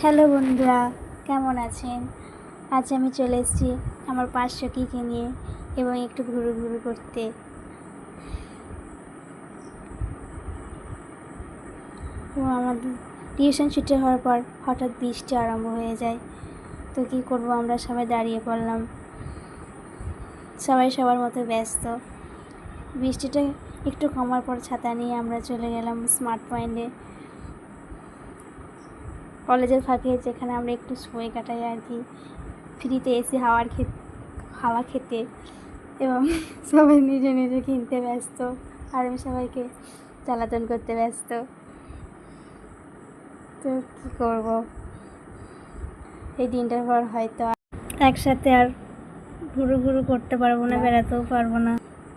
Hello বন্ধুরা, কেমন আছেন? আজ আমি চলে এসেছি আমার 500 কিকে নিয়ে এবং একটু ঘুরু করতে। এবং আমাদের টিউশন ছুটি হওয়ার পর হঠাৎ বৃষ্টি আরম্ভ হয়ে যায়। তো কী করব, আমরা সবাই দাঁড়িয়ে পড়লাম, সবাই সবার মতো ব্যস্ত। বৃষ্টিটা একটু কমার পর ছাতা নিয়ে আমরা চলে গেলাম স্মার্ট পয়েন্টে, কলেজের ফাঁকে, যেখানে আমরা একটু সময় কাটাই আর কি, ফ্রিতে এসে হাওয়া খেতে। এবং সবাই নিজে নিজে কিনতে ব্যস্ত আর আমি সবাইকে জ্বালাতন করতে ব্যস্ত। তো কী করব, এই দিনটার পর হয়তো একসাথে আর ঘুরু করতে পারবো না, বেড়াতেও পারবো না,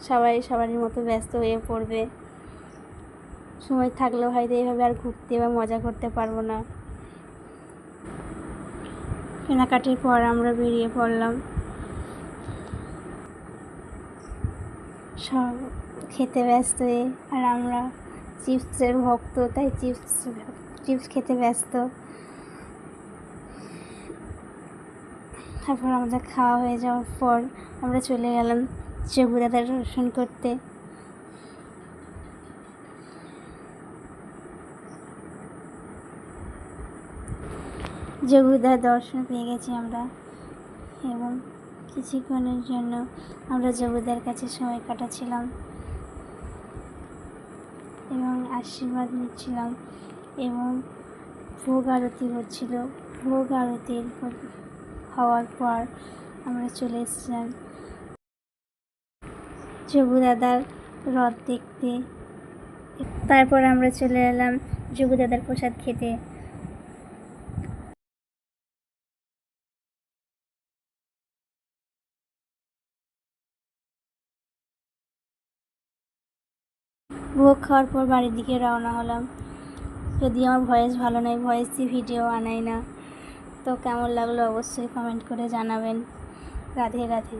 সবাই সবারই মতো ব্যস্ত হয়ে পড়বে। সময় থাকলেও হয়তো এইভাবে আর ঘুরতে বা মজা করতে পারবো না। কেনাকাটির পর আমরা বেরিয়ে পড়লাম, সব খেতে ব্যস্ত হয়ে। আর আমরা চিপসের ভক্ত, তাই চিপস খেতে ব্যস্ত। তারপর আমাদের খাওয়া হয়ে যাওয়ার পর আমরা চলে গেলাম যোগু দাদার দর্শন করতে। যোগুদার দর্শন পেয়ে গেছি আমরা এবং কিছুক্ষণের জন্য আমরা যোগুদার কাছে সময় কাটাচ্ছিলাম এবং আশীর্বাদ নিচ্ছিলাম এবং ভোগ আরতি হচ্ছিল। ভোগ আরতি হওয়ার পর আমরা চলে এসেছিলাম যোগু দাদার রথ দেখতে। তারপর আমরা চলে এলাম যোগু দাদার প্রসাদ খেতে। ভোগ খাওয়ার পর বাড়ির দিকে রওনা হলাম। যদি আমার ভয়েস ভালো নয়, ভয়েস দিয়ে ভিডিও আনাই না, তো কেমন লাগলো অবশ্যই কমেন্ট করে জানাবেন। রাধে রাধে।